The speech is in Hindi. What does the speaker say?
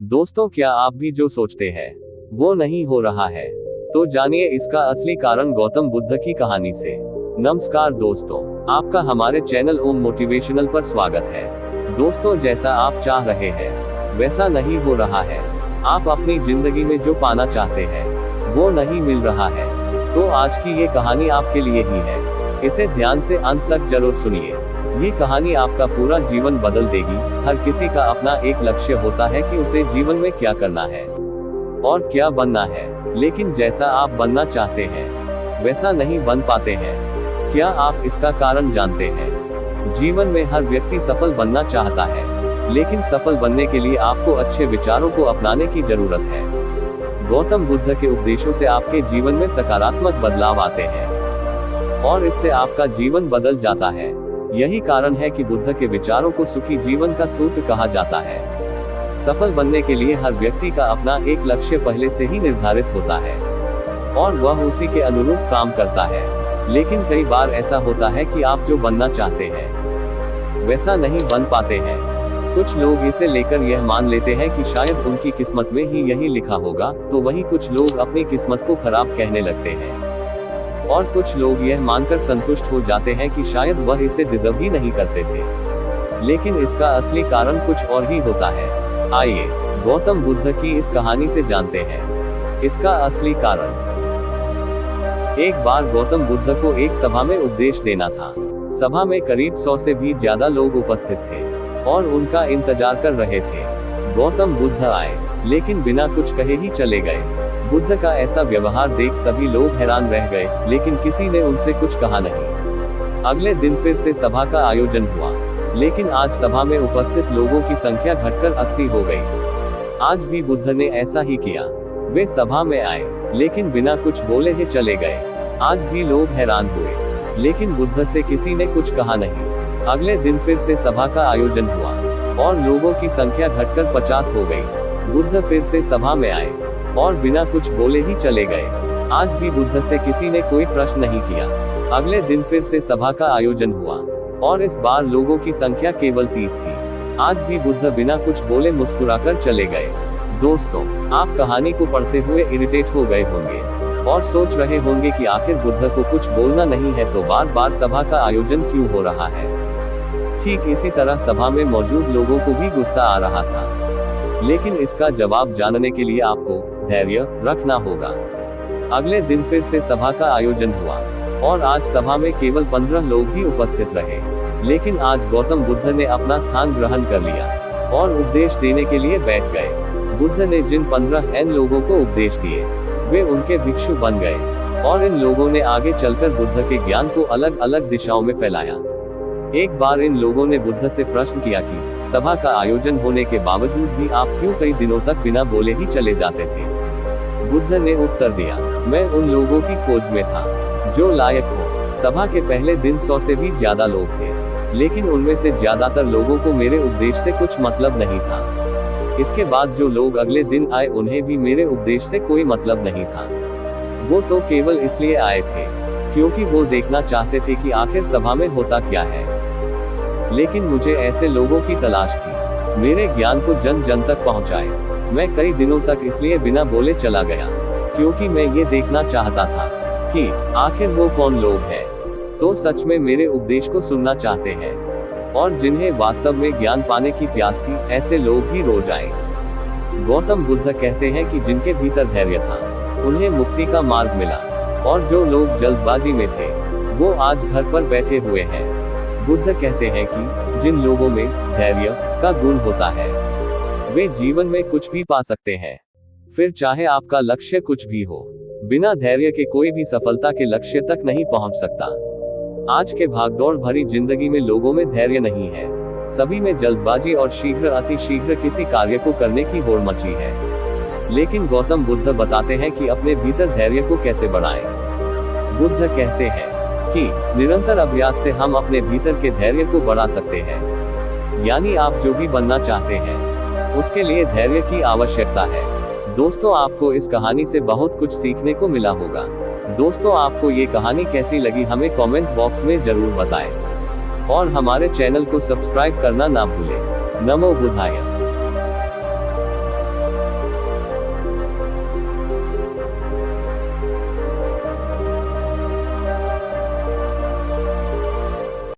दोस्तों, क्या आप भी जो सोचते हैं वो नहीं हो रहा है? तो जानिए इसका असली कारण गौतम बुद्ध की कहानी से। नमस्कार दोस्तों, आपका हमारे चैनल ओम मोटिवेशनल पर स्वागत है। दोस्तों, जैसा आप चाह रहे हैं वैसा नहीं हो रहा है। आप अपनी जिंदगी में जो पाना चाहते हैं वो नहीं मिल रहा है। तो आज की ये कहानी आपके लिए ही है। इसे ध्यान से अंत तक जरूर सुनिए। ये कहानी आपका पूरा जीवन बदल देगी। हर किसी का अपना एक लक्ष्य होता है कि उसे जीवन में क्या करना है और क्या बनना है, लेकिन जैसा आप बनना चाहते हैं वैसा नहीं बन पाते हैं। क्या आप इसका कारण जानते हैं? जीवन में हर व्यक्ति सफल बनना चाहता है, लेकिन सफल बनने के लिए आपको अच्छे विचारों को अपनाने की जरूरत है। गौतम बुद्ध के उपदेशों से आपके जीवन में सकारात्मक बदलाव आते हैं और इससे आपका जीवन बदल जाता है। यही कारण है कि बुद्ध के विचारों को सुखी जीवन का सूत्र कहा जाता है। सफल बनने के लिए हर व्यक्ति का अपना एक लक्ष्य पहले से ही निर्धारित होता है और वह उसी के अनुरूप काम करता है। लेकिन कई बार ऐसा होता है कि आप जो बनना चाहते हैं वैसा नहीं बन पाते हैं। कुछ लोग इसे लेकर यह मान लेते हैं कि शायद उनकी किस्मत में ही यही लिखा होगा, तो वहीं कुछ लोग अपनी किस्मत को खराब कहने लगते हैं और कुछ लोग यह मानकर संतुष्ट हो जाते हैं कि शायद वह इसे डिजर्व ही नहीं करते थे। लेकिन इसका असली कारण कुछ और ही होता है। आइए गौतम बुद्ध की इस कहानी से जानते हैं इसका असली कारण। एक बार गौतम बुद्ध को एक सभा में उपदेश देना था। सभा में करीब 100 से भी ज्यादा लोग उपस्थित थे और उनका इंतजार कर रहे थे। गौतम बुद्ध आए, लेकिन बिना कुछ कहे ही चले गए। बुद्ध का ऐसा व्यवहार देख सभी लोग हैरान रह गए, लेकिन किसी ने उनसे कुछ कहा नहीं। अगले दिन फिर से सभा का आयोजन हुआ, लेकिन आज सभा में उपस्थित लोगों की संख्या घटकर 80 हो गई। आज भी बुद्ध ने ऐसा ही किया। वे सभा में आए, लेकिन बिना कुछ बोले ही चले गए। आज भी लोग हैरान हुए, लेकिन बुद्ध से किसी ने कुछ कहा नहीं। अगले दिन फिर से सभा का आयोजन हुआ और लोगों की संख्या घटकर 50 हो गई। बुद्ध फिर से सभा में आए और बिना कुछ बोले ही चले गए। आज भी बुद्ध से किसी ने कोई प्रश्न नहीं किया। अगले दिन फिर से सभा का आयोजन हुआ और इस बार लोगों की संख्या केवल 30 थी। आज भी बुद्ध बिना कुछ बोले मुस्कुराकर चले गए। दोस्तों, आप कहानी को पढ़ते हुए इरिटेट हो गए होंगे और सोच रहे होंगे कि आखिर बुद्ध को कुछ बोलना नहीं है तो बार बार सभा का आयोजन क्यों हो रहा है। ठीक इसी तरह सभा में मौजूद लोगों को भी गुस्सा आ रहा था, लेकिन इसका जवाब जानने के लिए आपको धैर्य रखना होगा। अगले दिन फिर से सभा का आयोजन हुआ और आज सभा में केवल 15 लोग ही उपस्थित रहे। लेकिन आज गौतम बुद्ध ने अपना स्थान ग्रहण कर लिया और उपदेश देने के लिए बैठ गए। बुद्ध ने जिन 15 एन लोगों को उपदेश दिए वे उनके भिक्षु बन गए और इन लोगों ने आगे चलकर बुद्ध के ज्ञान को अलग अलग दिशाओं में फैलाया। एक बार इन लोगों ने बुद्ध से प्रश्न किया कि सभा का आयोजन होने के बावजूद भी आप क्यों कई दिनों तक बिना बोले ही चले जाते थे? बुद्ध ने उत्तर दिया, मैं उन लोगों की खोज में था जो लायक हो। सभा के पहले दिन 100 से भी ज्यादा लोग थे, लेकिन उनमें से ज्यादातर लोगों को मेरे उपदेश से कुछ मतलब नहीं था। इसके बाद जो लोग अगले दिन आए उन्हें भी मेरे उपदेश से कोई मतलब नहीं था। वो तो केवल इसलिए आए थे क्योंकि वो देखना चाहते थे कि आखिर सभा में होता क्या है। लेकिन मुझे ऐसे लोगों की तलाश थी, मेरे ज्ञान को जन जन तक पहुंचाए। मैं कई दिनों तक इसलिए बिना बोले चला गया क्योंकि मैं ये देखना चाहता था कि आखिर वो कौन लोग हैं तो सच में मेरे उपदेश को सुनना चाहते हैं और जिन्हें वास्तव में ज्ञान पाने की प्यास थी। ऐसे लोग ही रोज आए। गौतम बुद्ध कहते हैं कि जिनके भीतर धैर्य था उन्हें मुक्ति का मार्ग मिला और जो लोग जल्दबाजी में थे वो आज घर पर बैठे हुए हैं। बुद्ध कहते हैं कि जिन लोगों में धैर्य का गुण होता है वे जीवन में कुछ भी पा सकते हैं, फिर चाहे आपका लक्ष्य कुछ भी हो। बिना धैर्य के कोई भी सफलता के लक्ष्य तक नहीं पहुंच सकता। आज के भागदौड़ भरी जिंदगी में लोगों में धैर्य नहीं है। सभी में जल्दबाजी और शीघ्र अति शीघ्र किसी कार्य को करने की होड़ मची है। लेकिन गौतम बुद्ध बताते हैं कि अपने भीतर धैर्य को कैसे बढ़ाएं। बुद्ध कहते हैं कि निरंतर अभ्यास से हम अपने भीतर के धैर्य को बढ़ा सकते हैं। यानी आप जो भी बनना चाहते हैं उसके लिए धैर्य की आवश्यकता है। दोस्तों, आपको इस कहानी से बहुत कुछ सीखने को मिला होगा। दोस्तों, आपको ये कहानी कैसी लगी हमें कमेंट बॉक्स में जरूर बताएं और हमारे चैनल को सब्सक्राइब करना ना भूलें। नमो बुद्धाय।